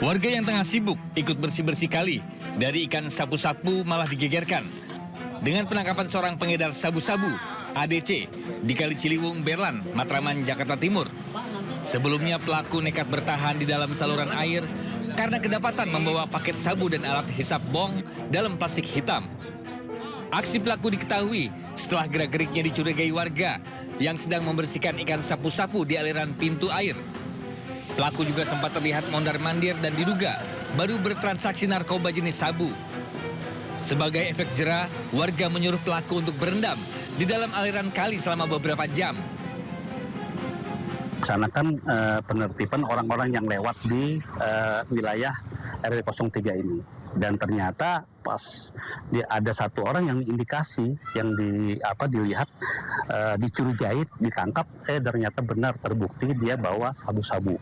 Warga yang tengah sibuk ikut bersih-bersih kali dari ikan sapu-sapu malah digegerkan dengan penangkapan seorang pengedar sabu-sabu ADC di Kali Ciliwung, Berlan, Matraman, Jakarta Timur. Sebelumnya pelaku nekat bertahan di dalam saluran air karena kedapatan membawa paket sabu dan alat hisap bong dalam plastik hitam. Aksi pelaku diketahui setelah gerak-geriknya dicurigai warga yang sedang membersihkan ikan sapu-sapu di aliran pintu air. Pelaku juga sempat terlihat mondar-mandir dan diduga baru bertransaksi narkoba jenis sabu. Sebagai efek jera, warga menyuruh pelaku untuk berendam di dalam aliran kali selama beberapa jam. Laksanakan penertiban orang-orang yang lewat di wilayah RW 03 ini. Dan ternyata pas ada satu orang yang indikasi yang dilihat dicurigai, ditangkap, ternyata benar terbukti dia bawa sabu-sabu.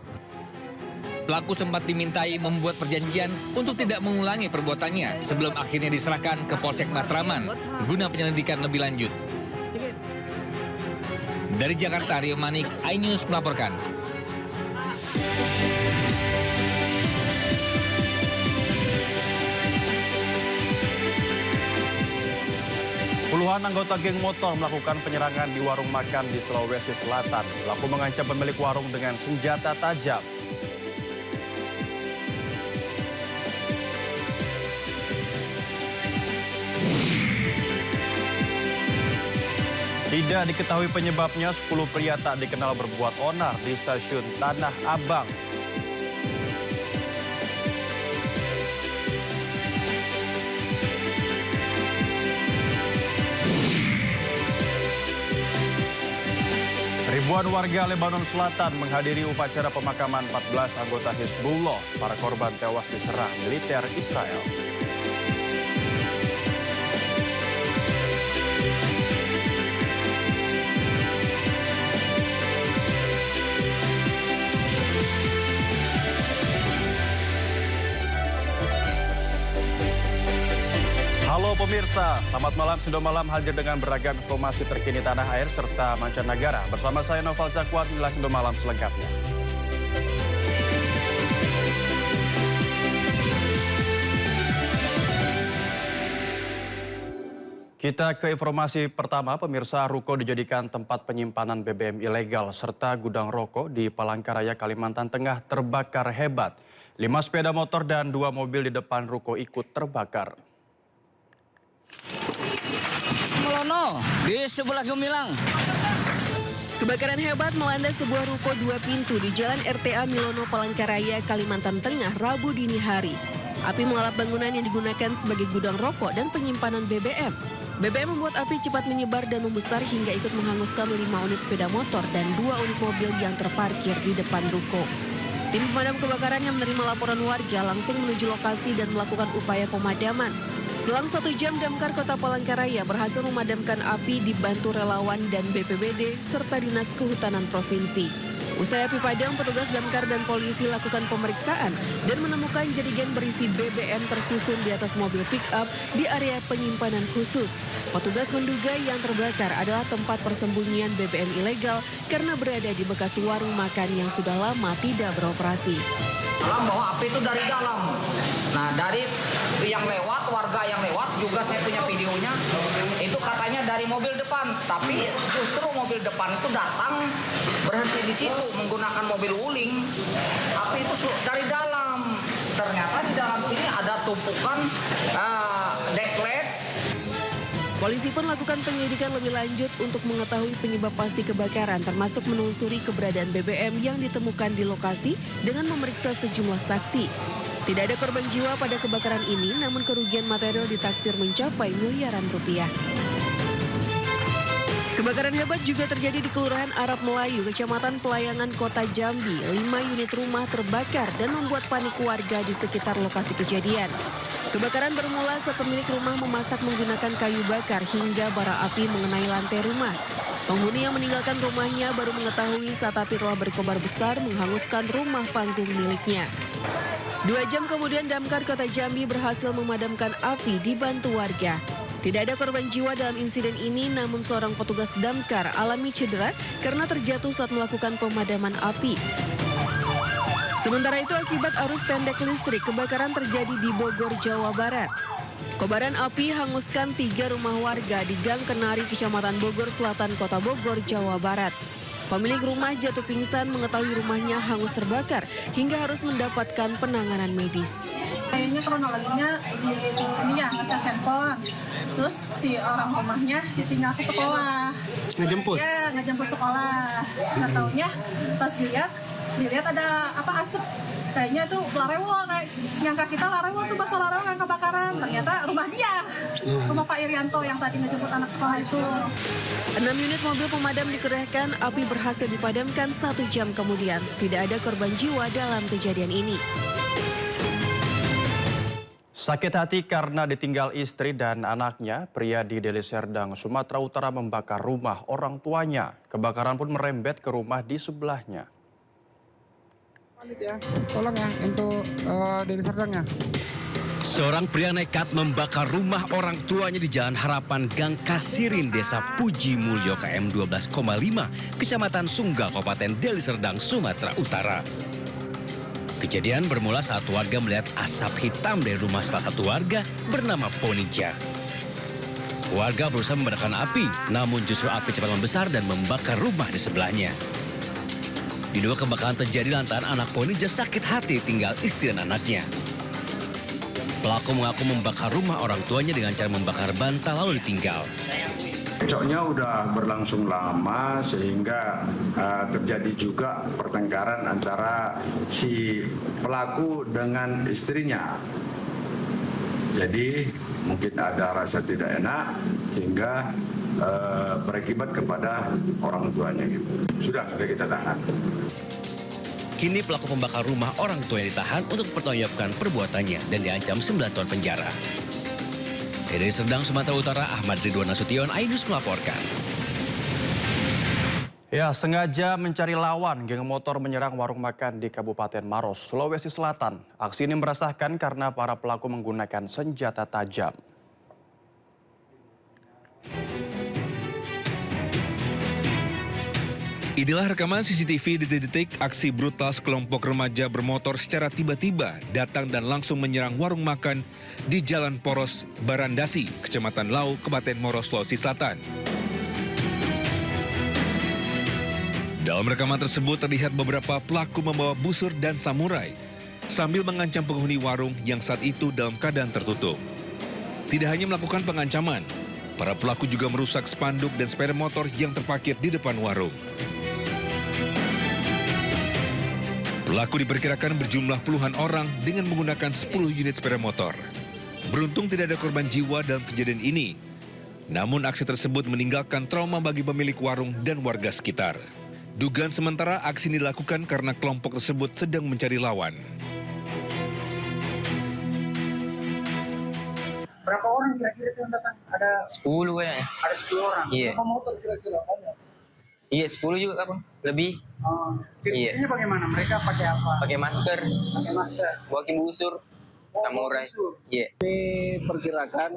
Pelaku sempat dimintai membuat perjanjian untuk tidak mengulangi perbuatannya sebelum akhirnya diserahkan ke Polsek Matraman guna penyelidikan lebih lanjut. Dari Jakarta, Rio Manik, iNews melaporkan. Puluhan anggota geng motor melakukan penyerangan di warung makan di Sulawesi Selatan. Pelaku mengancam pemilik warung dengan senjata tajam. Tidak diketahui penyebabnya, 10 pria tak dikenal berbuat onar di stasiun Tanah Abang. Ribuan warga Lebanon Selatan menghadiri upacara pemakaman 14 anggota Hizbullah. Para korban tewas diserang militer Israel. Halo pemirsa, selamat malam. Sudah malam hadir dengan beragam informasi terkini tanah air serta mancanegara. Bersama saya Noval Zakwat, inilah Sudah Malam selengkapnya. Kita ke informasi pertama, pemirsa. Ruko dijadikan tempat penyimpanan BBM ilegal serta gudang rokok di Palangkaraya, Kalimantan Tengah terbakar hebat. 5 sepeda motor dan 2 mobil di depan ruko ikut terbakar. Melono di sebelah Gemilang. Kebakaran hebat melanda sebuah ruko 2 pintu di Jalan RTA Milono, Palangkaraya, Kalimantan Tengah, Rabu dini hari. Api mengalap bangunan yang digunakan sebagai gudang rokok dan penyimpanan BBM. BBM membuat api cepat menyebar dan membesar hingga ikut menghanguskan 5 unit sepeda motor dan 2 unit mobil yang terparkir di depan ruko. Tim pemadam kebakaran yang menerima laporan warga langsung menuju lokasi dan melakukan upaya pemadaman. Selang 1 jam, Damkar Kota Palangkaraya berhasil memadamkan api dibantu relawan dan BPBD serta Dinas Kehutanan Provinsi. Usai api padam, petugas Damkar dan polisi lakukan pemeriksaan dan menemukan jerigen berisi BBM tersusun di atas mobil pick-up di area penyimpanan khusus. Petugas menduga yang terbakar adalah tempat persembunyian BBM ilegal karena berada di bekas warung makan yang sudah lama tidak beroperasi. Alam bahwa api itu dari dalam. Nah, dari yang lewat, warga yang lewat juga saya punya videonya. Itu katanya dari mobil depan, tapi justru mobil depan itu datang berhenti di situ menggunakan mobil wuling. Api itu dari dalam. Ternyata di dalam sini ada tumpukan deklets. Polisi pun melakukan penyelidikan lebih lanjut untuk mengetahui penyebab pasti kebakaran, termasuk menelusuri keberadaan BBM yang ditemukan di lokasi dengan memeriksa sejumlah saksi. Tidak ada korban jiwa pada kebakaran ini, namun kerugian material ditaksir mencapai miliaran rupiah. Kebakaran hebat juga terjadi di Kelurahan Arab Melayu, Kecamatan Pelayangan, Kota Jambi. 5 unit rumah terbakar dan membuat panik warga di sekitar lokasi kejadian. Kebakaran bermula saat pemilik rumah memasak menggunakan kayu bakar hingga bara api mengenai lantai rumah. Penghuni yang meninggalkan rumahnya baru mengetahui saat api telah berkobar besar menghanguskan rumah panggung miliknya. 2 jam kemudian Damkar Kota Jambi berhasil memadamkan api dibantu warga. Tidak ada korban jiwa dalam insiden ini, namun seorang petugas Damkar alami cedera karena terjatuh saat melakukan pemadaman api. Sementara itu akibat arus pendek listrik, kebakaran terjadi di Bogor, Jawa Barat. Kobaran api hanguskan 3 rumah warga di Gang Kenari, Kecamatan Bogor Selatan, Kota Bogor, Jawa Barat. Pemilik rumah jatuh pingsan mengetahui rumahnya hangus terbakar hingga harus mendapatkan penanganan medis. Kayaknya kronologinya ini ya ngecas handphone, terus si orang rumahnya ditinggal ke sekolah. Ngejemput? Ya, ngejemput sekolah. Nggak taunya pas dilihat ada asap. Kayaknya tuh larewo, kayak nyangka kita larewo tuh bahasa larewo yang kebakaran. Ternyata rumah dia, rumah Pak Irianto yang tadi ngejemput anak sekolah itu. 6 unit mobil pemadam dikerahkan, api berhasil dipadamkan 1 jam kemudian. Tidak ada korban jiwa dalam kejadian ini. Sakit hati karena ditinggal istri dan anaknya, pria di Deli Serdang, Sumatera Utara membakar rumah orang tuanya. Kebakaran pun merembet ke rumah di sebelahnya. Tolong ya untuk Deli Serdang ya. Seorang pria nekat membakar rumah orang tuanya di Jalan Harapan, Gang Kasirin, Desa Puji Mulyo, KM 12,5, Kecamatan Sunggal, Kabupaten Deli Serdang, Sumatera Utara. Kejadian bermula saat warga melihat asap hitam dari rumah salah satu warga bernama Ponija. Warga berusaha memadamkan api, namun justru api cepat membesar dan membakar rumah di sebelahnya. Diduga kebakaran terjadi lantaran anak Ponija sakit hati tinggal istri dan anaknya. Pelaku mengaku membakar rumah orang tuanya dengan cara membakar bantal lalu ditinggal. Cocoknya udah berlangsung lama sehingga terjadi juga pertengkaran antara si pelaku dengan istrinya. Jadi mungkin ada rasa tidak enak sehingga berakibat kepada orang tuanya gitu. Sudah kita tahan. Kini pelaku pembakar rumah orang tua ditahan untuk mempertanggungjawabkan perbuatannya dan diancam 9 tahun penjara. Dari Serdang, Sumatera Utara, Ahmad Ridwan Nasution, iNews melaporkan. Ya, sengaja mencari lawan, geng motor menyerang warung makan di Kabupaten Maros, Sulawesi Selatan. Aksi ini meresahkan karena para pelaku menggunakan senjata tajam. Inilah rekaman CCTV detik-detik aksi brutal sekelompok remaja bermotor secara tiba-tiba datang dan langsung menyerang warung makan di Jalan Poros Barandasi, Kecamatan Lau, Kabupaten Maros, Sulawesi Selatan. Dalam rekaman tersebut terlihat beberapa pelaku membawa busur dan samurai sambil mengancam penghuni warung yang saat itu dalam keadaan tertutup. Tidak hanya melakukan pengancaman, para pelaku juga merusak spanduk dan sepeda motor yang terparkir di depan warung. Pelaku diperkirakan berjumlah puluhan orang dengan menggunakan 10 unit sepeda motor. Beruntung tidak ada korban jiwa dalam kejadian ini. Namun aksi tersebut meninggalkan trauma bagi pemilik warung dan warga sekitar. Dugaan sementara aksi ini dilakukan karena kelompok tersebut sedang mencari lawan. Berapa orang kira-kira yang datang? Ada 10 kayaknya. Ada 10 orang. Iya. Berapa motor kira-kira banyak? Iya, 10 juga kapan? Lebih. Ciri-cirinya bagaimana? Mereka pakai apa? Pakai masker, Pakai masker. bawa busur, samurai. Iya. Diperkirakan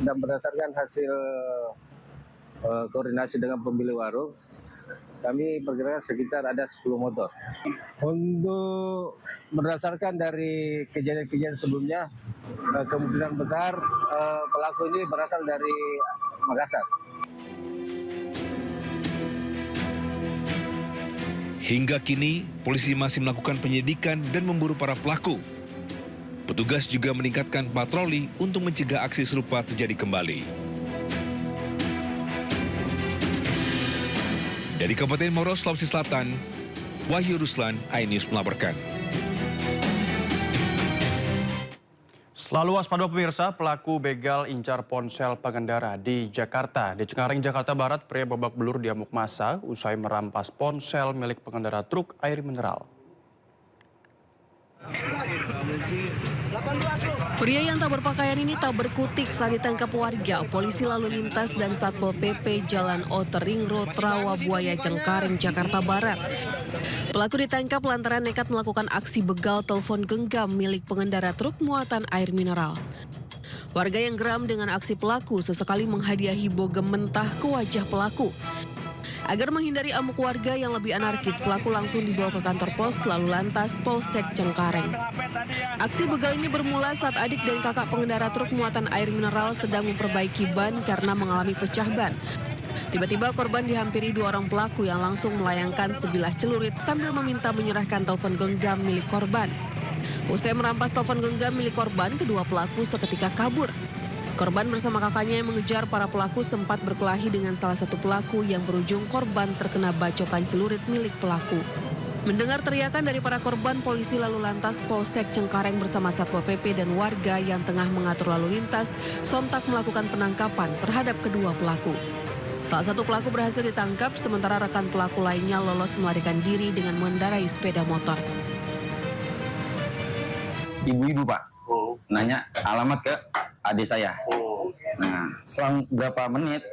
dan berdasarkan hasil koordinasi dengan pemilik warung, kami perkirakan sekitar ada 10 motor. Untuk berdasarkan dari kejadian-kejadian sebelumnya, kemungkinan besar pelaku ini berasal dari Makassar. Hingga kini, polisi masih melakukan penyelidikan dan memburu para pelaku. Petugas juga meningkatkan patroli untuk mencegah aksi serupa terjadi kembali. Dari Kabupaten Maros, Sulawesi Selatan, Wahyu Ruslan, iNews melaporkan. Selalu waspada pemirsa, pelaku begal incar ponsel pengendara di Jakarta. Di Cengkareng, Jakarta Barat, pria babak belur diamuk massa usai merampas ponsel milik pengendara truk air mineral. Pria yang tak berpakaian ini tak berkutik saat ditangkap warga. Polisi lalu lintas dan Satpol PP Jalan Outer Ring Road Rawabuaya, Cengkareng, Jakarta Barat. Pelaku ditangkap lantaran nekat melakukan aksi begal telepon genggam milik pengendara truk muatan air mineral. Warga yang geram dengan aksi pelaku sesekali menghadiahi bogem mentah ke wajah pelaku. Agar menghindari amuk warga yang lebih anarkis, pelaku langsung dibawa ke kantor pos lalu lantas Polsek Cengkareng. Aksi begal ini bermula saat adik dan kakak pengendara truk muatan air mineral sedang memperbaiki ban karena mengalami pecah ban. Tiba-tiba korban dihampiri 2 orang pelaku yang langsung melayangkan sebilah celurit sambil meminta menyerahkan telepon genggam milik korban. Usai merampas telepon genggam milik korban, kedua pelaku seketika kabur. Korban bersama kakaknya yang mengejar para pelaku sempat berkelahi dengan salah satu pelaku yang berujung korban terkena bacokan celurit milik pelaku. Mendengar teriakan dari para korban, polisi lalu lantas Polsek Cengkareng bersama Satpol PP dan warga yang tengah mengatur lalu lintas sontak melakukan penangkapan terhadap kedua pelaku. Salah satu pelaku berhasil ditangkap, sementara rekan pelaku lainnya lolos melarikan diri dengan mengendarai sepeda motor. Ibu-ibu Pak, nanya alamat ke adik saya. Nah, selang berapa menit,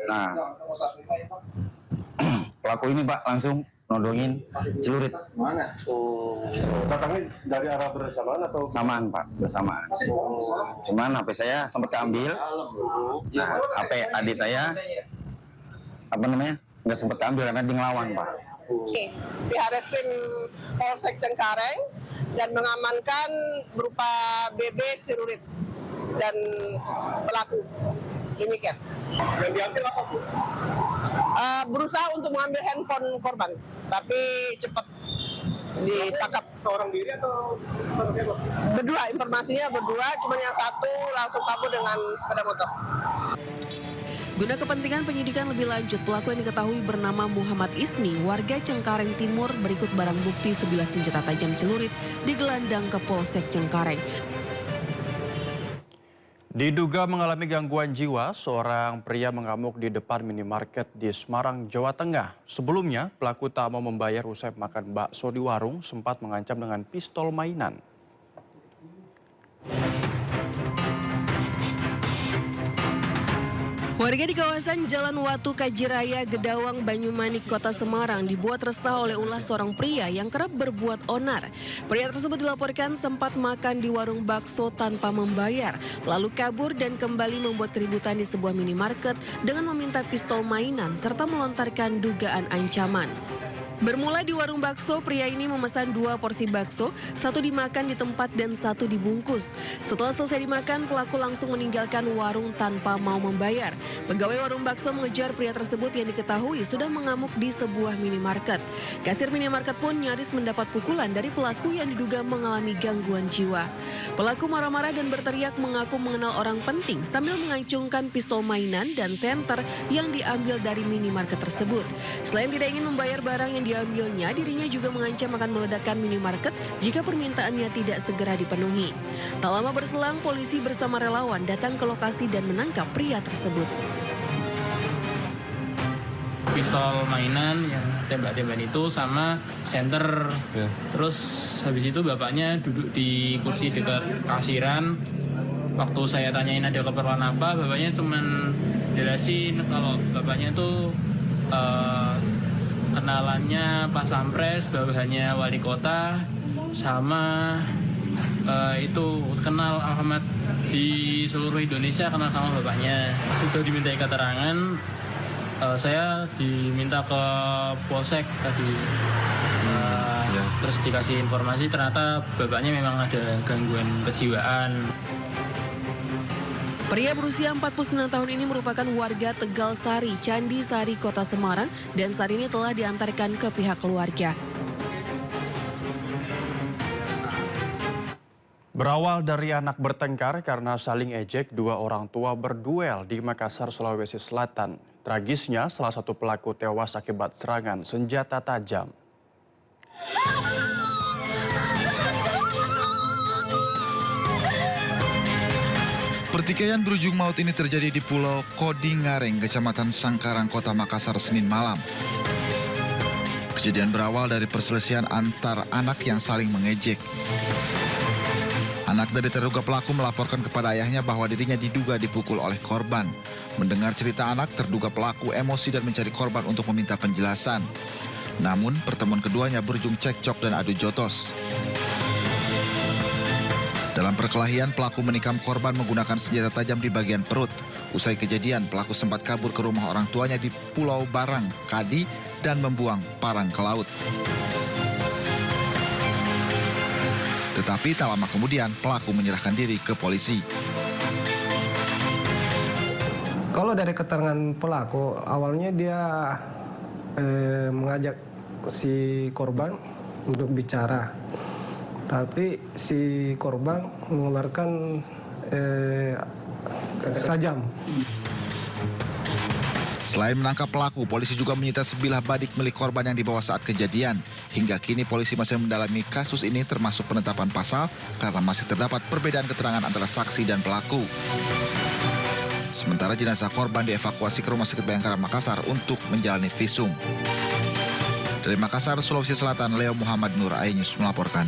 pelaku ini Pak langsung nodongin celurit. Mana? Datangnya dari arah bersamaan atau? Samaan Pak, bersamaan. Cuman HP saya sempat keambil. Nah, HP adik saya nggak sempat keambil karena dia ngelawan Pak. Pihak Reskrim Polsek Cengkareng dan mengamankan berupa BB, celurit dan pelaku. Demikian. Yang diambil apa Bu? Berusaha untuk mengambil handphone korban, tapi cepat ditangkap. Seorang diri atau seorang siapa? Berdua, informasinya berdua, cuma yang satu langsung kabur dengan sepeda motor. Guna kepentingan penyidikan lebih lanjut, pelaku yang diketahui bernama Muhammad Ismi, warga Cengkareng Timur, berikut barang bukti sebilah senjata tajam celurit digelandang ke Polsek Cengkareng. Diduga mengalami gangguan jiwa, seorang pria mengamuk di depan minimarket di Semarang, Jawa Tengah. Sebelumnya, pelaku tak mau membayar usai makan bakso di warung, sempat mengancam dengan pistol mainan. Warga di kawasan Jalan Watu Kajiraya, Gedawang, Banyumanik, Kota Semarang dibuat resah oleh ulah seorang pria yang kerap berbuat onar. Pria tersebut dilaporkan sempat makan di warung bakso tanpa membayar, lalu kabur dan kembali membuat keributan di sebuah minimarket dengan meminta pistol mainan serta melontarkan dugaan ancaman. Bermula di warung bakso, pria ini memesan 2 porsi bakso, 1 dimakan di tempat dan 1 dibungkus. Setelah selesai dimakan, pelaku langsung meninggalkan warung tanpa mau membayar. Pegawai warung bakso mengejar pria tersebut yang diketahui sudah mengamuk di sebuah minimarket. Kasir minimarket pun nyaris mendapat pukulan dari pelaku yang diduga mengalami gangguan jiwa. Pelaku marah-marah dan berteriak mengaku mengenal orang penting sambil mengacungkan pistol mainan dan senter yang diambil dari minimarket tersebut. Selain tidak ingin membayar barang yang diambilnya, dirinya juga mengancam akan meledakkan minimarket jika permintaannya tidak segera dipenuhi. Tak lama berselang, polisi bersama relawan datang ke lokasi dan menangkap pria tersebut. Pistol mainan yang tembak-tembakan itu sama senter. Terus habis itu bapaknya duduk di kursi dekat kasiran. Waktu saya tanyain ada keperluan apa, bapaknya cuman jelasin kalau bapaknya tuh kenalannya Pas Pampres, bawahannya wali kota, sama itu kenal Ahmad di seluruh Indonesia, kenal sama bapaknya. Sudah dimintai keterangan, saya diminta ke Polsek tadi, terus dikasih informasi ternyata bapaknya memang ada gangguan kejiwaan. Pria berusia 49 tahun ini merupakan warga Tegal Sari, Candi Sari, Kota Semarang, dan saat ini telah diantarkan ke pihak keluarga. Berawal dari anak bertengkar karena saling ejek, 2 orang tua berduel di Makassar, Sulawesi Selatan. Tragisnya, salah satu pelaku tewas akibat serangan senjata tajam. Pertikaian berujung maut ini terjadi di Pulau Kodingareng, Kecamatan Sangkarang, Kota Makassar, Senin malam. Kejadian berawal dari perselisihan antar anak yang saling mengejek. Anak dari terduga pelaku melaporkan kepada ayahnya bahwa dirinya diduga dipukul oleh korban. Mendengar cerita anak, terduga pelaku emosi dan mencari korban untuk meminta penjelasan. Namun, pertemuan keduanya berujung cekcok dan adu jotos. Dalam perkelahian, pelaku menikam korban menggunakan senjata tajam di bagian perut. Usai kejadian, pelaku sempat kabur ke rumah orang tuanya di Pulau Barang, Kadi, dan membuang parang ke laut. Tetapi tak lama kemudian, pelaku menyerahkan diri ke polisi. Kalau dari keterangan pelaku, awalnya dia mengajak si korban untuk bicara. Tapi si korban mengeluarkan sajam. Selain menangkap pelaku, polisi juga menyita sebilah badik milik korban yang dibawa saat kejadian. Hingga kini polisi masih mendalami kasus ini termasuk penetapan pasal karena masih terdapat perbedaan keterangan antara saksi dan pelaku. Sementara jenazah korban dievakuasi ke Rumah Sakit Bayangkara Makassar untuk menjalani visum. Dari Makassar, Sulawesi Selatan, Leo Muhammad Nur, iNews melaporkan.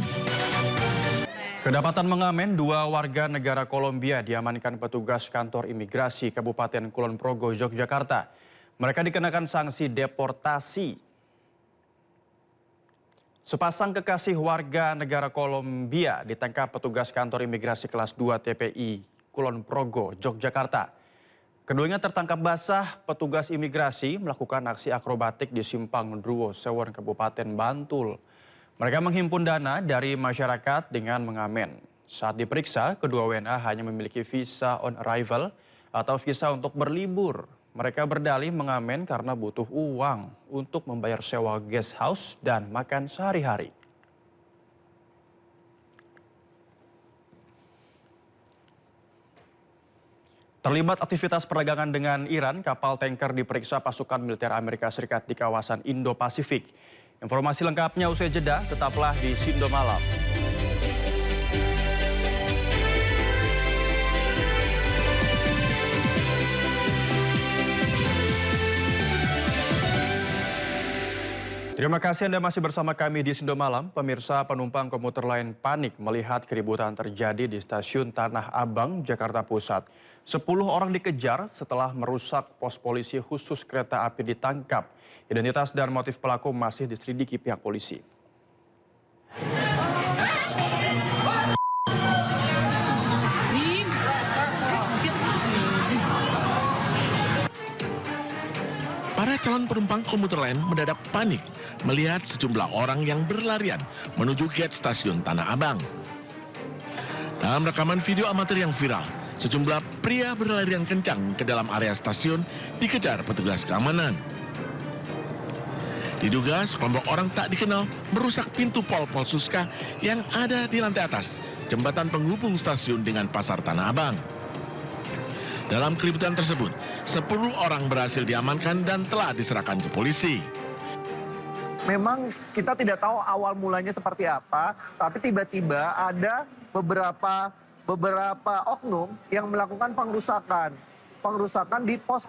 Kedapatan mengamen, 2 warga negara Kolombia diamankan petugas kantor imigrasi Kabupaten Kulon Progo, Yogyakarta. Mereka dikenakan sanksi deportasi. Sepasang kekasih warga negara Kolombia ditangkap petugas kantor imigrasi kelas 2 TPI Kulon Progo, Yogyakarta. Keduanya tertangkap basah petugas imigrasi melakukan aksi akrobatik di Simpang Druwo, Sewon, Kabupaten Bantul. Mereka menghimpun dana dari masyarakat dengan mengamen. Saat diperiksa, kedua WNA hanya memiliki visa on arrival atau visa untuk berlibur. Mereka berdalih mengamen karena butuh uang untuk membayar sewa guest house dan makan sehari-hari. Terlibat aktivitas perdagangan dengan Iran, kapal tanker diperiksa pasukan militer Amerika Serikat di kawasan Indo-Pasifik. Informasi lengkapnya usai jeda, tetaplah di Sindo Malam. Terima kasih Anda masih bersama kami di Sindo Malam. Pemirsa, penumpang komuter lain panik melihat keributan terjadi di stasiun Tanah Abang, Jakarta Pusat. 10 orang dikejar setelah merusak pos polisi khusus kereta api ditangkap. Identitas dan motif pelaku masih diselidiki pihak polisi. Para calon penumpang komuter lain mendadak panik melihat sejumlah orang yang berlarian menuju gate stasiun Tanah Abang. Dalam rekaman video amatir yang viral, sejumlah pria berlarian kencang ke dalam area stasiun dikejar petugas keamanan. Diduga sekelompok orang tak dikenal merusak pintu Pol Suska yang ada di lantai atas jembatan penghubung stasiun dengan Pasar Tanah Abang. Dalam keributan tersebut, 10 orang berhasil diamankan dan telah diserahkan ke polisi. Memang kita tidak tahu awal mulanya seperti apa, tapi tiba-tiba ada beberapa oknum yang melakukan pengrusakan di pos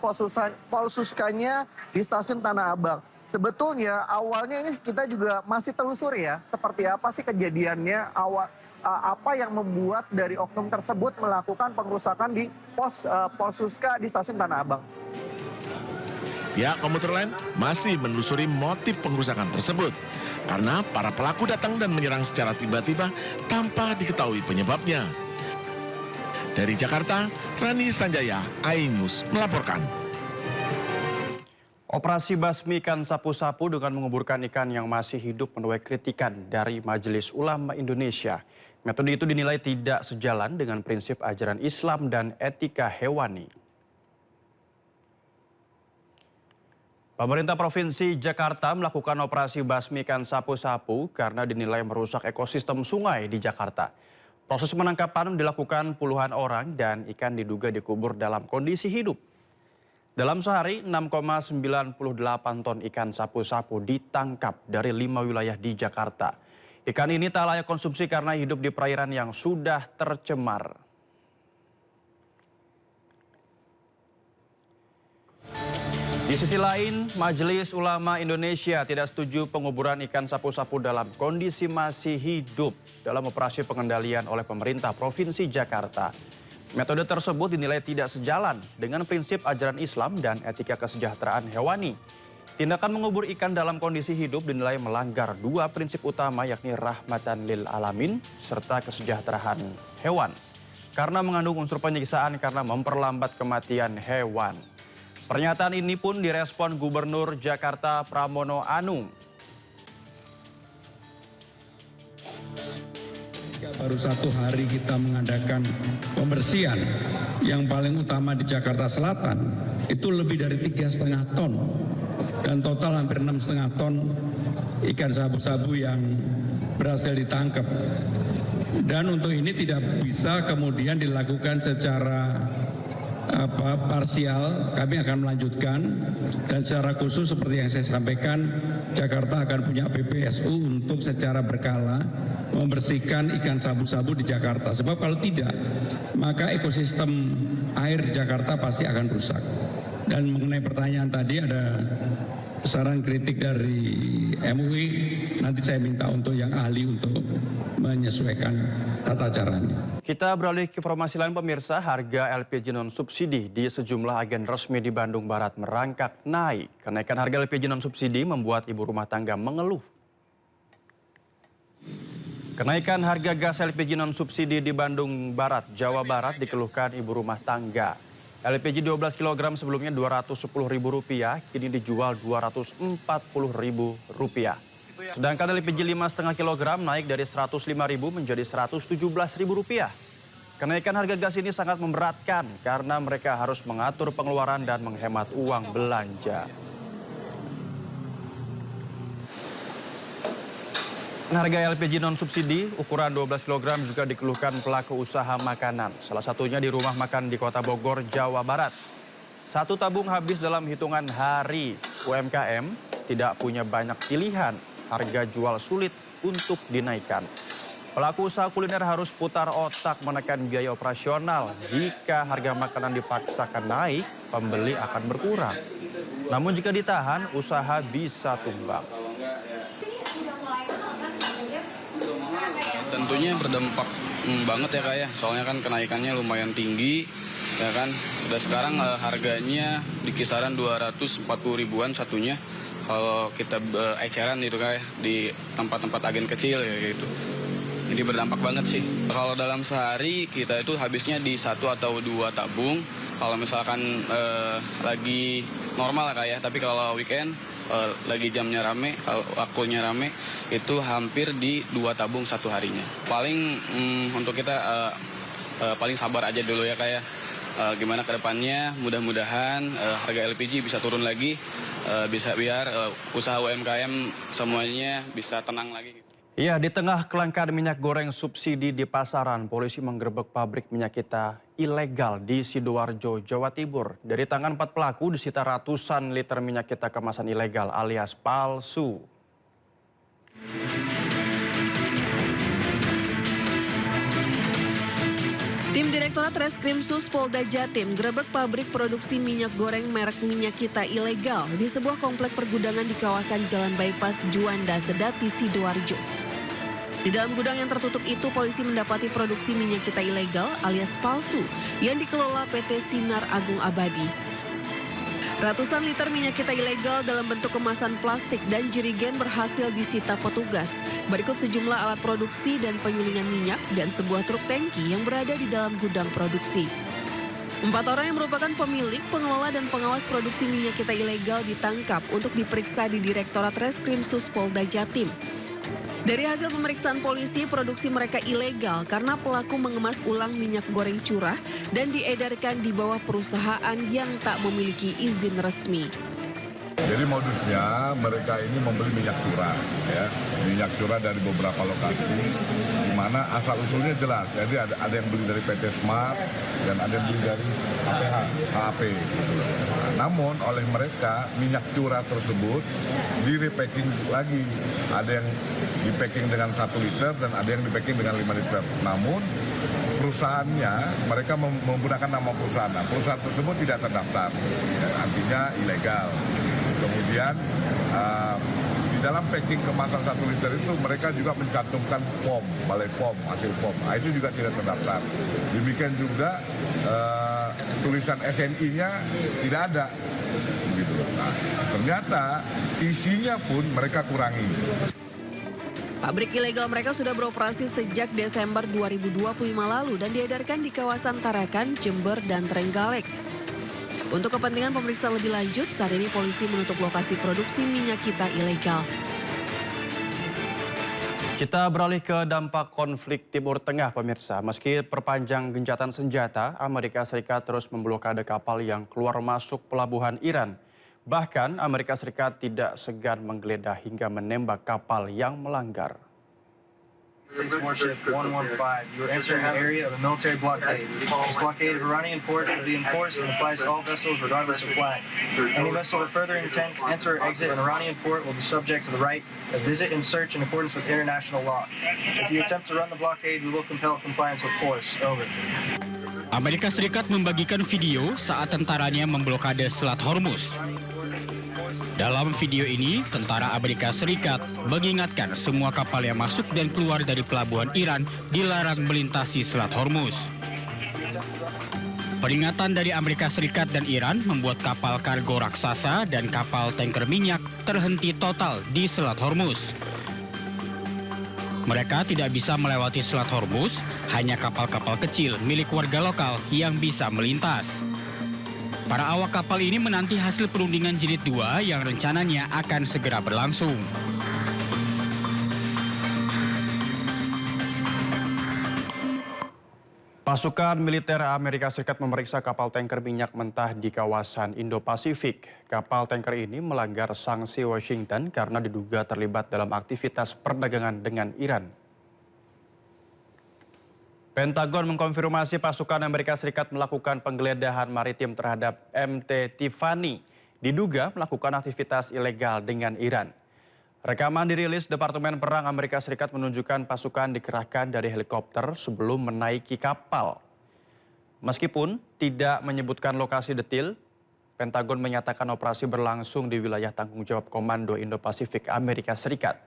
Polsuskanya di stasiun Tanah Abang. Sebetulnya awalnya ini kita juga masih telusuri ya, seperti apa sih kejadiannya, apa yang membuat dari oknum tersebut melakukan pengrusakan di pos Polsuska di stasiun Tanah Abang. Pihak komuter lain masih menelusuri motif pengrusakan tersebut karena para pelaku datang dan menyerang secara tiba-tiba tanpa diketahui penyebabnya. Dari Jakarta, Rani Sanjaya, iNews melaporkan. Operasi basmi ikan sapu-sapu dengan menguburkan ikan yang masih hidup menuai kritikan dari Majelis Ulama Indonesia. Metode itu dinilai tidak sejalan dengan prinsip ajaran Islam dan etika hewani. Pemerintah Provinsi Jakarta melakukan operasi basmi ikan sapu-sapu karena dinilai merusak ekosistem sungai di Jakarta. Proses penangkapan dilakukan puluhan orang dan ikan diduga dikubur dalam kondisi hidup. Dalam sehari, 6,98 ton ikan sapu-sapu ditangkap dari 5 wilayah di Jakarta. Ikan ini tak layak konsumsi karena hidup di perairan yang sudah tercemar. Di sisi lain, Majelis Ulama Indonesia tidak setuju penguburan ikan sapu-sapu dalam kondisi masih hidup dalam operasi pengendalian oleh pemerintah Provinsi Jakarta. Metode tersebut dinilai tidak sejalan dengan prinsip ajaran Islam dan etika kesejahteraan hewani. Tindakan mengubur ikan dalam kondisi hidup dinilai melanggar 2 prinsip utama yakni rahmatan lil alamin serta kesejahteraan hewan. karena mengandung unsur penyiksaan karena memperlambat kematian hewan. Pernyataan ini pun direspon Gubernur Jakarta Pramono Anung. Baru 1 hari kita mengadakan pembersihan yang paling utama di Jakarta Selatan itu lebih dari 3,5 ton dan total hampir 6,5 ton ikan sabu-sabu yang berhasil ditangkap. Dan untuk ini tidak bisa kemudian dilakukan secara parsial, kami akan melanjutkan dan secara khusus seperti yang saya sampaikan, Jakarta akan punya PPSU untuk secara berkala membersihkan ikan sabu-sabu di Jakarta. Sebab kalau tidak, maka ekosistem air di Jakarta pasti akan rusak. Dan mengenai pertanyaan tadi ada saran kritik dari MUI, nanti saya minta untuk yang ahli untuk menyesuaikan tata caranya. Kita beralih ke informasi lain pemirsa, harga LPG non-subsidi di sejumlah agen resmi di Bandung Barat merangkak naik. Kenaikan harga LPG non-subsidi membuat ibu rumah tangga mengeluh. Kenaikan harga gas LPG non-subsidi di Bandung Barat, Jawa Barat dikeluhkan ibu rumah tangga. LPG 12 kg sebelumnya Rp210.000, kini dijual Rp240.000. Sedangkan LPG 5,5 kg naik dari Rp105.000 menjadi Rp117.000. Kenaikan harga gas ini sangat memberatkan karena mereka harus mengatur pengeluaran dan menghemat uang belanja. Harga LPG non-subsidi ukuran 12 kg juga dikeluhkan pelaku usaha makanan. Salah satunya di rumah makan di Kota Bogor, Jawa Barat. 1 tabung habis dalam hitungan hari. UMKM tidak punya banyak pilihan. Harga jual sulit untuk dinaikkan. Pelaku usaha kuliner harus putar otak menekan biaya operasional. Jika harga makanan dipaksakan naik, pembeli akan berkurang. Namun jika ditahan, usaha bisa tumbang. Tentunya berdampak banget ya Kak ya, soalnya kan kenaikannya lumayan tinggi ya kan. Udah sekarang harganya di kisaran 240 ribuan satunya kalau kita eceran gitu Kak ya, di tempat-tempat agen kecil ya gitu. Jadi berdampak banget sih. Kalau dalam sehari kita itu habisnya di 1 atau 2 tabung. Kalau misalkan lagi normal Kak ya, tapi kalau weekend lagi jamnya rame, kalau waktunya rame, itu hampir di 2 tabung 1 harinya. Paling untuk kita paling sabar aja dulu ya Kak ya. Gimana ke depannya, mudah-mudahan harga LPG bisa turun lagi, bisa biar usaha UMKM semuanya bisa tenang lagi. Iya, di tengah kelangkaan minyak goreng subsidi di pasaran, polisi menggerebek pabrik minyak kita ilegal di Sidoarjo, Jawa Timur. Dari tangan 4 pelaku disita ratusan liter minyak kita kemasan ilegal alias palsu. Tim Direktorat Reskrimsus Polda Jatim gerebek pabrik produksi minyak goreng merek Minyak Kita ilegal di sebuah komplek pergudangan di kawasan Jalan Bypass Juanda Sedati, Sidoarjo. Di dalam gudang yang tertutup itu, polisi mendapati produksi minyak kita ilegal alias palsu yang dikelola PT Sinar Agung Abadi. Ratusan liter minyak kita ilegal dalam bentuk kemasan plastik dan jerigen berhasil disita petugas. Berikut sejumlah alat produksi dan penyulingan minyak dan sebuah truk tangki yang berada di dalam gudang produksi. 4 orang yang merupakan pemilik, pengelola, dan pengawas produksi minyak kita ilegal ditangkap untuk diperiksa di Direktorat Reskrimsus Polda Jatim. Dari hasil pemeriksaan polisi, produksi mereka ilegal karena pelaku mengemas ulang minyak goreng curah dan diedarkan di bawah perusahaan yang tak memiliki izin resmi. Jadi modusnya mereka ini membeli minyak curah, ya, minyak curah dari beberapa lokasi, di mana asal usulnya jelas. Jadi ada yang beli dari PT Smart dan ada yang beli dari HAP. Gitu. Nah, namun oleh mereka minyak curah tersebut di-repacking lagi. Ada yang di-packing dengan 1 liter dan ada yang di-packing dengan 5 liter. Namun perusahaannya mereka menggunakan nama perusahaan. Nah, perusahaan tersebut tidak terdaftar, ya, artinya ilegal. Kemudian di dalam packing kemasan 1 liter itu mereka juga mencantumkan POM, balai POM, hasil POM. Nah, itu juga tidak terdaftar. Demikian juga tulisan SNI-nya tidak ada. Gitu. Nah, ternyata isinya pun mereka kurangi. Pabrik ilegal mereka sudah beroperasi sejak Desember 2025 lalu dan diedarkan di kawasan Tarakan, Jember, dan Trenggalek. Untuk kepentingan pemeriksaan lebih lanjut, saat ini polisi menutup lokasi produksi minyak kita ilegal. Kita beralih ke dampak konflik Timur Tengah, pemirsa. Meski perpanjang gencatan senjata, Amerika Serikat terus memblokade kapal yang keluar masuk pelabuhan Iran. Bahkan Amerika Serikat tidak segan menggeledah hingga menembak kapal yang melanggar. Warship 115, you are entering the area of a military blockade. This blockade of Iranian ports will be enforced and applies to all vessels regardless of flag. Any vessel that further intends to enter or exit an Iranian port will be subject to the right of visit and search in accordance with international law. If you attempt to run the blockade, we will compel compliance with force. Over. Amerika Serikat membagikan video saat tentaranya memblokade Selat Hormuz. Dalam video ini, tentara Amerika Serikat mengingatkan semua kapal yang masuk dan keluar dari pelabuhan Iran dilarang melintasi Selat Hormuz. Peringatan dari Amerika Serikat dan Iran membuat kapal kargo raksasa dan kapal tanker minyak terhenti total di Selat Hormuz. Mereka tidak bisa melewati Selat Hormuz, hanya kapal-kapal kecil milik warga lokal yang bisa melintas. Para awak kapal ini menanti hasil perundingan jilid 2 yang rencananya akan segera berlangsung. Pasukan militer Amerika Serikat memeriksa kapal tanker minyak mentah di kawasan Indo-Pasifik. Kapal tanker ini melanggar sanksi Washington karena diduga terlibat dalam aktivitas perdagangan dengan Iran. Pentagon mengkonfirmasi pasukan Amerika Serikat melakukan penggeledahan maritim terhadap MT Tiffany, diduga melakukan aktivitas ilegal dengan Iran. Rekaman dirilis Departemen Perang Amerika Serikat menunjukkan pasukan dikerahkan dari helikopter sebelum menaiki kapal. Meskipun tidak menyebutkan lokasi detail, Pentagon menyatakan operasi berlangsung di wilayah tanggung jawab Komando Indo-Pasifik Amerika Serikat.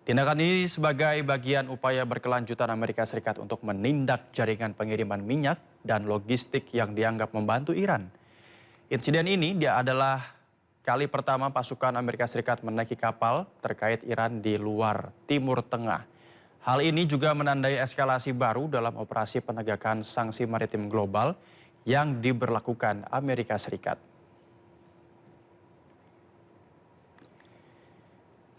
Tindakan ini sebagai bagian upaya berkelanjutan Amerika Serikat untuk menindak jaringan pengiriman minyak dan logistik yang dianggap membantu Iran. Insiden ini adalah kali pertama pasukan Amerika Serikat menaiki kapal terkait Iran di luar Timur Tengah. Hal ini juga menandai eskalasi baru dalam operasi penegakan sanksi maritim global yang diberlakukan Amerika Serikat.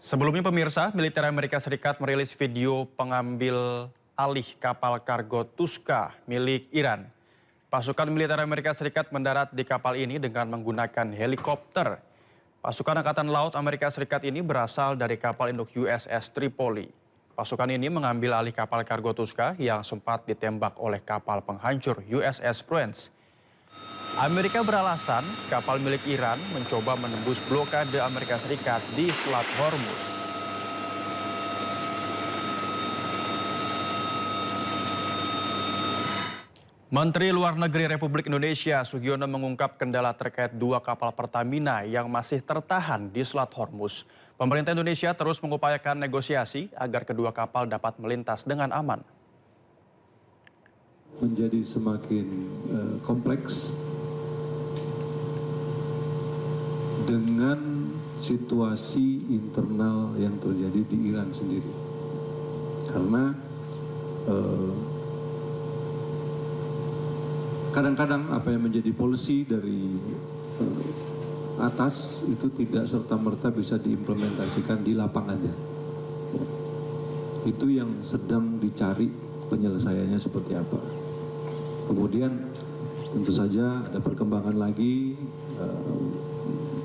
Sebelumnya pemirsa, militer Amerika Serikat merilis video pengambil alih kapal kargo Tuska milik Iran. Pasukan militer Amerika Serikat mendarat di kapal ini dengan menggunakan helikopter. Pasukan Angkatan Laut Amerika Serikat ini berasal dari kapal induk USS Tripoli. Pasukan ini mengambil alih kapal kargo Tuska yang sempat ditembak oleh kapal penghancur USS Prince. Amerika beralasan kapal milik Iran mencoba menembus blokade Amerika Serikat di Selat Hormuz. Menteri Luar Negeri Republik Indonesia Sugiono mengungkap kendala terkait 2 kapal Pertamina yang masih tertahan di Selat Hormuz. Pemerintah Indonesia terus mengupayakan negosiasi agar kedua kapal dapat melintas dengan aman. Menjadi semakin kompleks dengan situasi internal yang terjadi di Iran sendiri. Karena kadang-kadang apa yang menjadi policy dari atas itu tidak serta-merta bisa diimplementasikan di lapangannya. Itu yang sedang dicari penyelesaiannya seperti apa. Kemudian tentu saja ada perkembangan lagi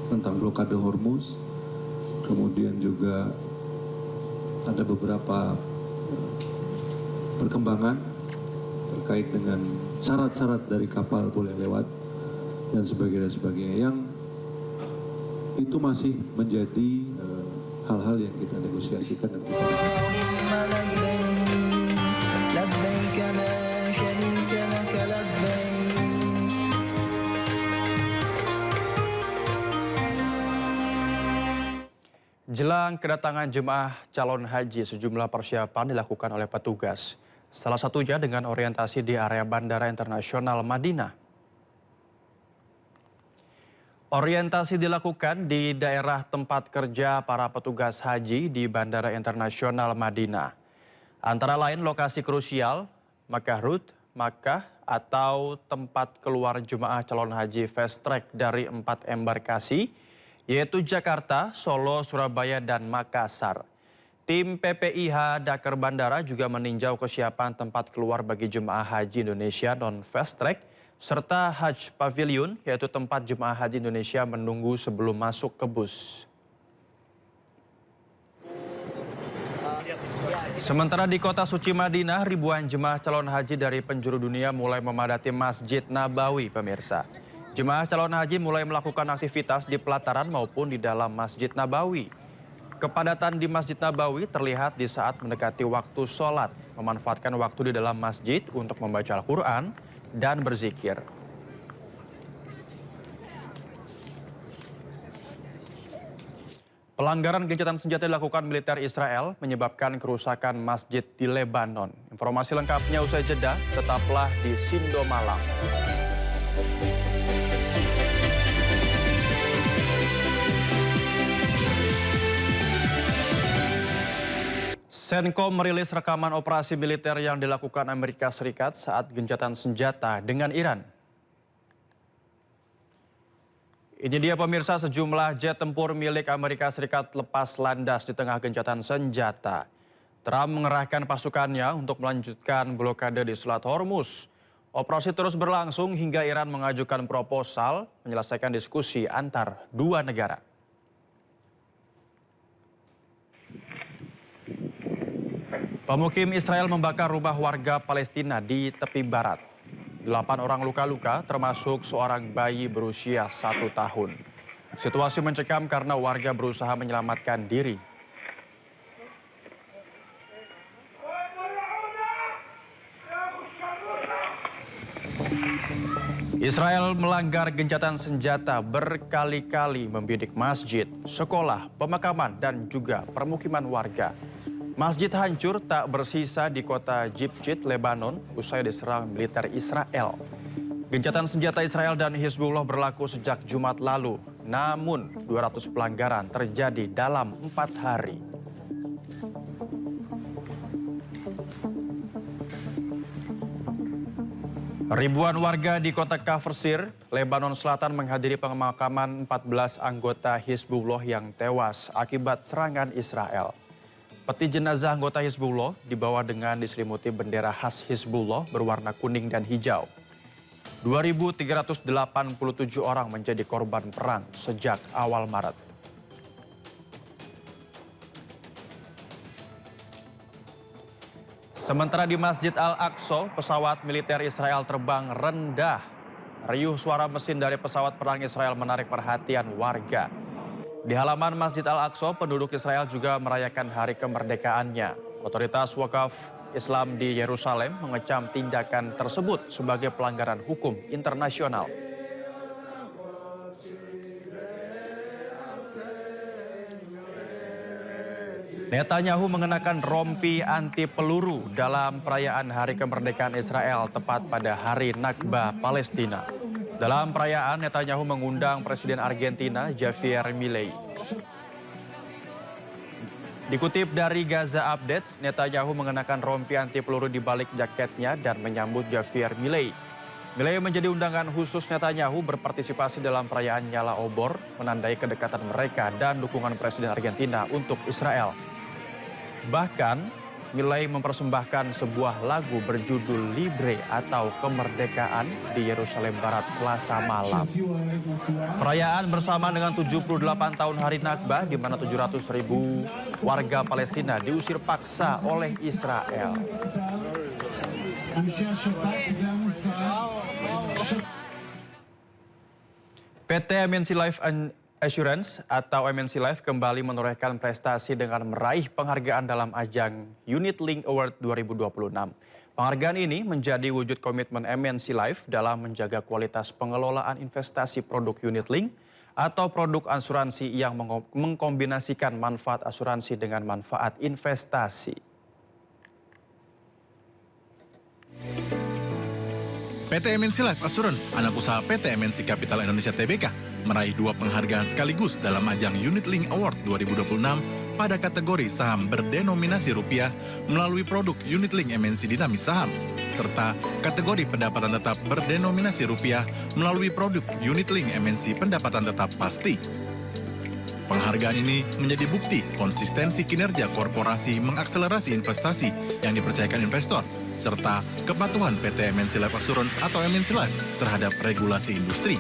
tentang blokade Hormuz, kemudian juga ada beberapa perkembangan terkait dengan syarat-syarat dari kapal boleh lewat dan sebagainya yang itu masih menjadi hal-hal yang kita negosiasikan dan kita Jelang kedatangan jemaah calon haji, sejumlah persiapan dilakukan oleh petugas. Salah satunya dengan orientasi di area Bandara Internasional Madinah. Orientasi dilakukan di daerah tempat kerja para petugas haji di Bandara Internasional Madinah. Antara lain lokasi krusial, Makkah Route, Makkah, atau tempat keluar jemaah calon haji fast track dari 4 embarkasi, yaitu Jakarta, Solo, Surabaya, dan Makassar. Tim PPIH Dakar Bandara juga meninjau kesiapan tempat keluar bagi jemaah haji Indonesia non-fast track, serta Hajj Pavilion, yaitu tempat jemaah haji Indonesia menunggu sebelum masuk ke bus. Sementara di kota suci Madinah, ribuan jemaah calon haji dari penjuru dunia mulai memadati Masjid Nabawi, pemirsa. Jemaah calon haji mulai melakukan aktivitas di pelataran maupun di dalam Masjid Nabawi. Kepadatan di Masjid Nabawi terlihat di saat mendekati waktu sholat, memanfaatkan waktu di dalam masjid untuk membaca Al-Quran dan berzikir. Pelanggaran gencatan senjata dilakukan militer Israel menyebabkan kerusakan masjid di Lebanon. Informasi lengkapnya usai jeda, tetaplah di Sindo Malam. Senkom merilis rekaman operasi militer yang dilakukan Amerika Serikat saat gencatan senjata dengan Iran. Ini dia pemirsa, sejumlah jet tempur milik Amerika Serikat lepas landas di tengah gencatan senjata. Trump mengerahkan pasukannya untuk melanjutkan blokade di Selat Hormuz. Operasi terus berlangsung hingga Iran mengajukan proposal menyelesaikan diskusi antar dua negara. Pemukim Israel membakar rumah warga Palestina di tepi barat. 8 orang luka-luka termasuk seorang bayi berusia 1 tahun. Situasi mencekam karena warga berusaha menyelamatkan diri. Israel melanggar gencatan senjata berkali-kali membidik masjid, sekolah, pemakaman, dan juga permukiman warga. Masjid hancur tak bersisa di kota Jibjit, Lebanon, usai diserang militer Israel. Gencatan senjata Israel dan Hizbullah berlaku sejak Jumat lalu, namun 200 pelanggaran terjadi dalam 4 hari. Ribuan warga di kota Kafrsir, Lebanon Selatan menghadiri pemakaman 14 anggota Hizbullah yang tewas akibat serangan Israel. Peti jenazah anggota Hizbullah dibawa dengan diselimuti bendera khas Hizbullah berwarna kuning dan hijau. 2.387 orang menjadi korban perang sejak awal Maret. Sementara di Masjid Al-Aqsa, pesawat militer Israel terbang rendah. Riuh suara mesin dari pesawat perang Israel menarik perhatian warga. Di halaman Masjid Al-Aqsa, penduduk Israel juga merayakan hari kemerdekaannya. Otoritas Wakaf Islam di Yerusalem mengecam tindakan tersebut sebagai pelanggaran hukum internasional. Netanyahu mengenakan rompi anti peluru dalam perayaan Hari Kemerdekaan Israel tepat pada Hari Nakba Palestina. Dalam perayaan, Netanyahu mengundang Presiden Argentina Javier Milei. Dikutip dari Gaza Updates, Netanyahu mengenakan rompi anti peluru di balik jaketnya dan menyambut Javier Milei. Milei menjadi undangan khusus Netanyahu berpartisipasi dalam perayaan Nyala Obor, menandai kedekatan mereka dan dukungan Presiden Argentina untuk Israel. Bahkan, Milei mempersembahkan sebuah lagu berjudul Libre atau Kemerdekaan di Yerusalem Barat Selasa malam. Perayaan bersama dengan 78 tahun Hari Nakba di mana 700.000 warga Palestina diusir paksa oleh Israel. PT MNC Life Assurance atau MNC Life kembali menorehkan prestasi dengan meraih penghargaan dalam ajang Unit Link Award 2026. Penghargaan ini menjadi wujud komitmen MNC Life dalam menjaga kualitas pengelolaan investasi produk Unit Link atau produk asuransi yang mengkombinasikan manfaat asuransi dengan manfaat investasi. PT MNC Life Assurance, anak usaha PT MNC Capital Indonesia Tbk, meraih 2 penghargaan sekaligus dalam ajang Unit Link Award 2026 pada kategori saham berdenominasi rupiah melalui produk Unit Link MNC Dinamis Saham, serta kategori pendapatan tetap berdenominasi rupiah melalui produk Unit Link MNC Pendapatan Tetap Pasti. Penghargaan ini menjadi bukti konsistensi kinerja korporasi mengakselerasi investasi yang dipercayakan investor, serta kepatuhan PT MNC Life Assurance atau MNC Life terhadap regulasi industri.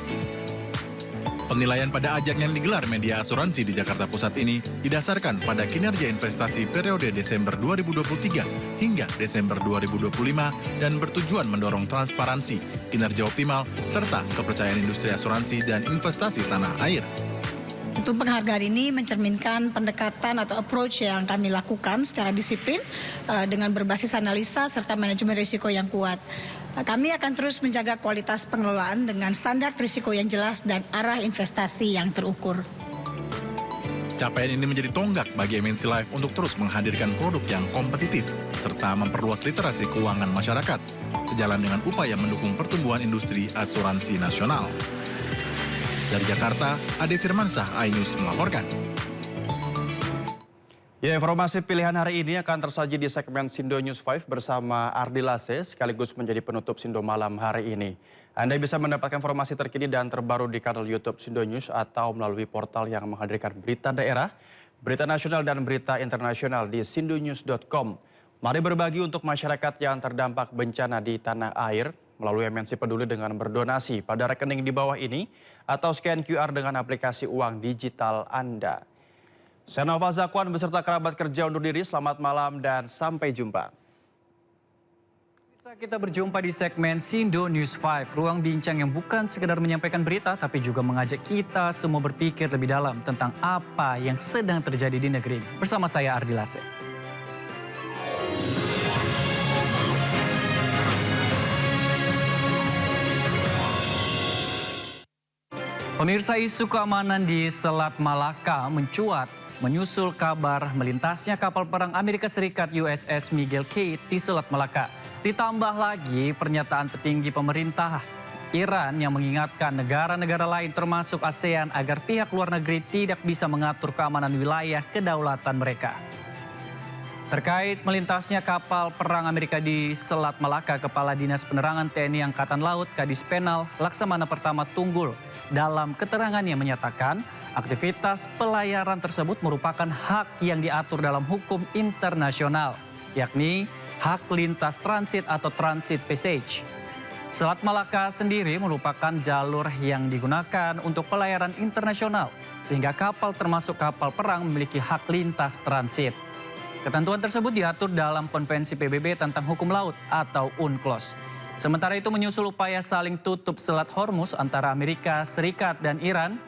Penilaian pada ajang yang digelar media asuransi di Jakarta Pusat ini didasarkan pada kinerja investasi periode Desember 2023 hingga Desember 2025 dan bertujuan mendorong transparansi, kinerja optimal, serta kepercayaan industri asuransi dan investasi tanah air. Itu penghargaan ini mencerminkan pendekatan atau approach yang kami lakukan secara disiplin dengan berbasis analisa serta manajemen risiko yang kuat. Kami akan terus menjaga kualitas pengelolaan dengan standar risiko yang jelas dan arah investasi yang terukur. Capaian ini menjadi tonggak bagi MNC Life untuk terus menghadirkan produk yang kompetitif serta memperluas literasi keuangan masyarakat, sejalan dengan upaya mendukung pertumbuhan industri asuransi nasional. Dari Jakarta, Ade Firmansyah, iNews melaporkan. Ya, informasi pilihan hari ini akan tersaji di segmen Sindo News 5 bersama Ardi Lase, sekaligus menjadi penutup Sindo Malam hari ini. Anda bisa mendapatkan informasi terkini dan terbaru di kanal YouTube Sindo News atau melalui portal yang menghadirkan berita daerah, berita nasional dan berita internasional di sindonews.com. Mari berbagi untuk masyarakat yang terdampak bencana di tanah air melalui MNC Peduli dengan berdonasi pada rekening di bawah ini atau scan QR dengan aplikasi uang digital Anda. Saya Nova Zakwan beserta kerabat kerja undur diri, selamat malam dan sampai jumpa. Kita berjumpa di segmen Sindo News 5, ruang bincang yang bukan sekedar menyampaikan berita tapi juga mengajak kita semua berpikir lebih dalam tentang apa yang sedang terjadi di negeri. Bersama saya Ardi Lase. Pemirsa, isu keamanan di Selat Malaka mencuat menyusul kabar melintasnya kapal perang Amerika Serikat USS Miguel Kate di Selat Malaka. Ditambah lagi pernyataan petinggi pemerintah Iran yang mengingatkan negara-negara lain termasuk ASEAN agar pihak luar negeri tidak bisa mengatur keamanan wilayah kedaulatan mereka. Terkait melintasnya kapal perang Amerika di Selat Malaka, Kepala Dinas Penerangan TNI Angkatan Laut Kadis Penal Laksamana Pertama Tunggul dalam keterangannya menyatakan aktivitas pelayaran tersebut merupakan hak yang diatur dalam hukum internasional, yakni hak lintas transit atau transit passage. Selat Malaka sendiri merupakan jalur yang digunakan untuk pelayaran internasional, sehingga kapal termasuk kapal perang memiliki hak lintas transit. Ketentuan tersebut diatur dalam Konvensi PBB tentang Hukum Laut atau UNCLOS. Sementara itu menyusul upaya saling tutup Selat Hormuz antara Amerika Serikat dan Iran,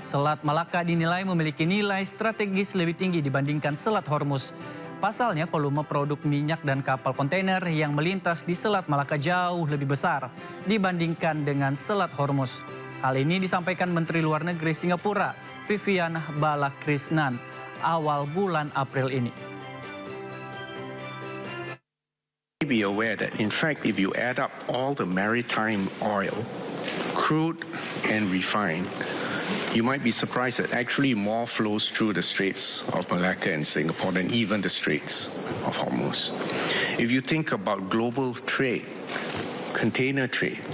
Selat Malaka dinilai memiliki nilai strategis lebih tinggi dibandingkan Selat Hormuz. Pasalnya volume produk minyak dan kapal kontainer yang melintas di Selat Malaka jauh lebih besar dibandingkan dengan Selat Hormuz. Hal ini disampaikan Menteri Luar Negeri Singapura, Vivian Balakrishnan, awal bulan April ini. Be aware that in fact if you add up all the maritime oil, crude and refined, you might be surprised that actually more flows through the Straits of Malacca and Singapore than even the Straits of Hormuz. If you think about global trade, container trade,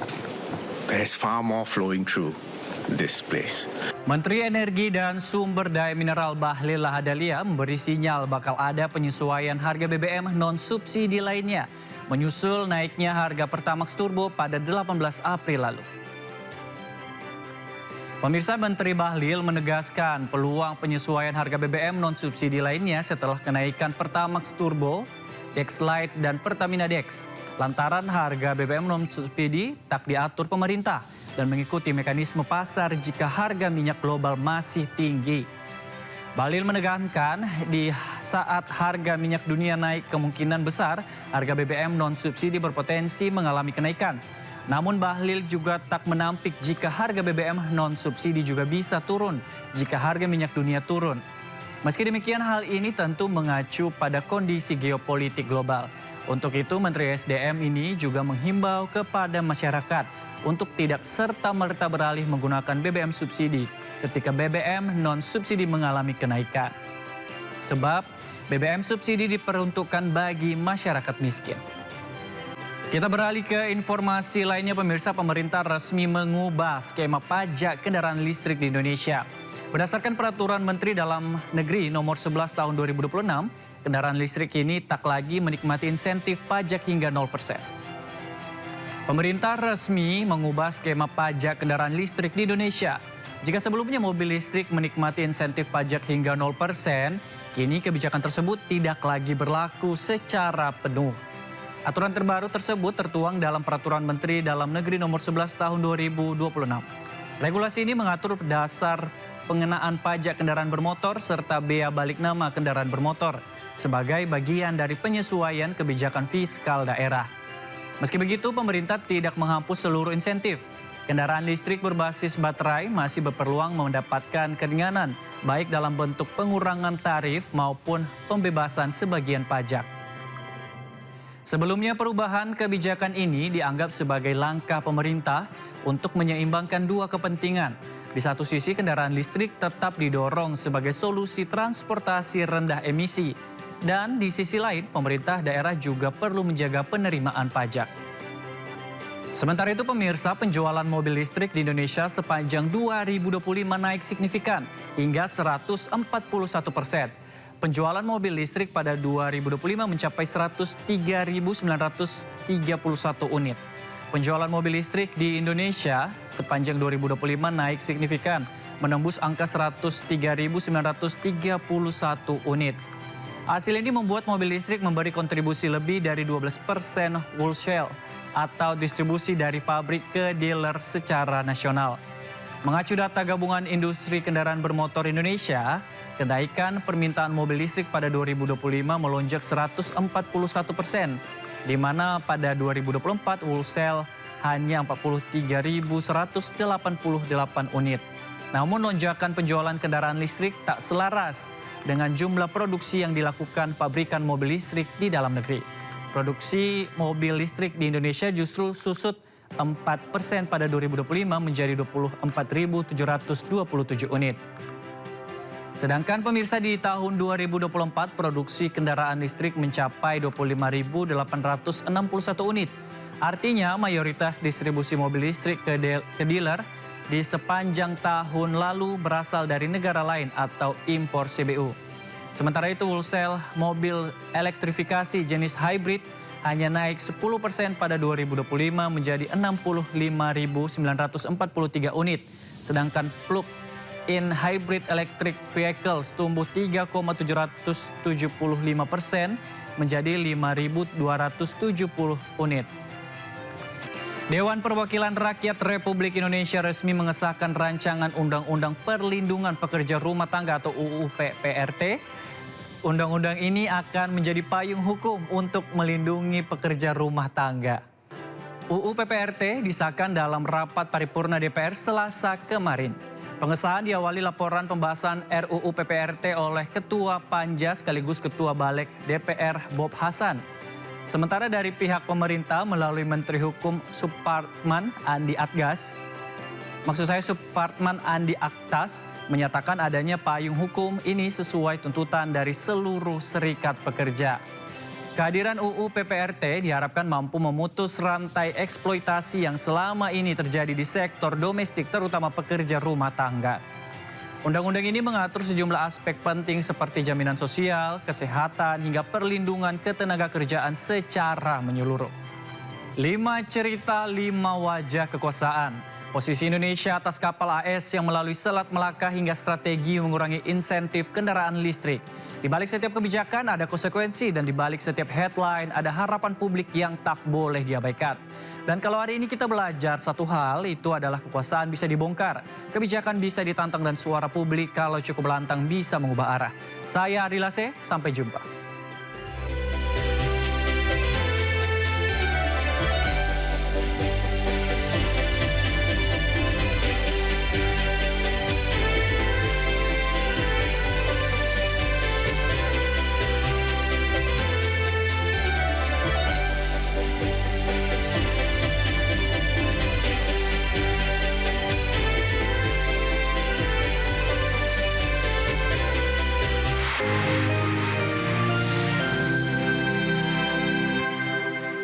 there's far more flowing through this place. Menteri Energi dan Sumber Daya Mineral Bahlil Lahadalia memberi sinyal bakal ada penyesuaian harga BBM non-subsidi lainnya, menyusul naiknya harga Pertamax Turbo pada 18 April lalu. Pemirsa, Menteri Bahlil menegaskan peluang penyesuaian harga BBM non-subsidi lainnya setelah kenaikan Pertamax Turbo, Dex Lite, dan Pertamina Dex. Lantaran harga BBM non-subsidi tak diatur pemerintah dan mengikuti mekanisme pasar jika harga minyak global masih tinggi. Bahlil menekankan di saat harga minyak dunia naik kemungkinan besar harga BBM non-subsidi berpotensi mengalami kenaikan. Namun Bahlil juga tak menampik jika harga BBM non-subsidi juga bisa turun jika harga minyak dunia turun. Meski demikian hal ini tentu mengacu pada kondisi geopolitik global. Untuk itu, Menteri SDM ini juga menghimbau kepada masyarakat untuk tidak serta-merta beralih menggunakan BBM subsidi ketika BBM non-subsidi mengalami kenaikan. Sebab BBM subsidi diperuntukkan bagi masyarakat miskin. Kita beralih ke informasi lainnya, pemirsa. Pemerintah resmi mengubah skema pajak kendaraan listrik di Indonesia. Berdasarkan Peraturan Menteri Dalam Negeri Nomor 11 Tahun 2026, kendaraan listrik ini tak lagi menikmati insentif pajak hingga 0%. Pemerintah resmi mengubah skema pajak kendaraan listrik di Indonesia. Jika sebelumnya mobil listrik menikmati insentif pajak hingga 0%, kini kebijakan tersebut tidak lagi berlaku secara penuh. Aturan terbaru tersebut tertuang dalam Peraturan Menteri Dalam Negeri Nomor 11 Tahun 2026. Regulasi ini mengatur dasar pengenaan pajak kendaraan bermotor serta bea balik nama kendaraan bermotor sebagai bagian dari penyesuaian kebijakan fiskal daerah. Meski begitu, pemerintah tidak menghapus seluruh insentif. Kendaraan listrik berbasis baterai masih berpeluang mendapatkan keringanan baik dalam bentuk pengurangan tarif maupun pembebasan sebagian pajak. Sebelumnya, perubahan kebijakan ini dianggap sebagai langkah pemerintah untuk menyeimbangkan dua kepentingan. Di satu sisi, kendaraan listrik tetap didorong sebagai solusi transportasi rendah emisi. Dan di sisi lain, pemerintah daerah juga perlu menjaga penerimaan pajak. Sementara itu, pemirsa, penjualan mobil listrik di Indonesia sepanjang 2025 naik signifikan hingga 141%. Penjualan mobil listrik pada 2025 mencapai 103.931 unit. Penjualan mobil listrik di Indonesia sepanjang 2025 naik signifikan, menembus angka 103.931 unit. Hasil ini membuat mobil listrik memberi kontribusi lebih dari 12% wholesale atau distribusi dari pabrik ke dealer secara nasional. Mengacu data Gabungan Industri Kendaraan Bermotor Indonesia, kenaikan permintaan mobil listrik pada 2025 melonjak 141%, di mana pada 2024 wholesale hanya 43.188 unit. Namun lonjakan penjualan kendaraan listrik tak selaras dengan jumlah produksi yang dilakukan pabrikan mobil listrik di dalam negeri. Produksi mobil listrik di Indonesia justru susut 4% pada 2025 menjadi 24.727 unit. Sedangkan pemirsa, di tahun 2024 produksi kendaraan listrik mencapai 25.861 unit. Artinya mayoritas distribusi mobil listrik ke dealer di sepanjang tahun lalu berasal dari negara lain atau impor CBU. Sementara itu wholesale mobil elektrifikasi jenis hybrid hanya naik 10% pada 2025 menjadi 65.943 unit. Sedangkan plug-in hybrid electric vehicles tumbuh 3,775% menjadi 5.270 unit. Dewan Perwakilan Rakyat Republik Indonesia resmi mengesahkan rancangan Undang-Undang Perlindungan Pekerja Rumah Tangga atau UU PPRT. Undang-undang ini akan menjadi payung hukum untuk melindungi pekerja rumah tangga. UU PPRT disahkan dalam rapat paripurna DPR Selasa kemarin. Pengesahan diawali laporan pembahasan RUU PPRT oleh Ketua Panja sekaligus Ketua Balik DPR Bob Hasan. Sementara dari pihak pemerintah melalui Menteri Hukum Suparman Andi Aktas menyatakan adanya payung hukum ini sesuai tuntutan dari seluruh serikat pekerja. Kehadiran UU PPRT diharapkan mampu memutus rantai eksploitasi yang selama ini terjadi di sektor domestik, terutama pekerja rumah tangga. Undang-undang ini mengatur sejumlah aspek penting seperti jaminan sosial, kesehatan, hingga perlindungan ketenagakerjaan secara menyeluruh. 5 cerita 5 wajah kekuasaan. Posisi Indonesia atas kapal AS yang melalui Selat Melaka hingga strategi mengurangi insentif kendaraan listrik. Di balik setiap kebijakan ada konsekuensi dan di balik setiap headline ada harapan publik yang tak boleh diabaikan. Dan kalau hari ini kita belajar satu hal, itu adalah kekuasaan bisa dibongkar, kebijakan bisa ditantang dan suara publik kalau cukup lantang bisa mengubah arah. Saya Ari Lase, sampai jumpa.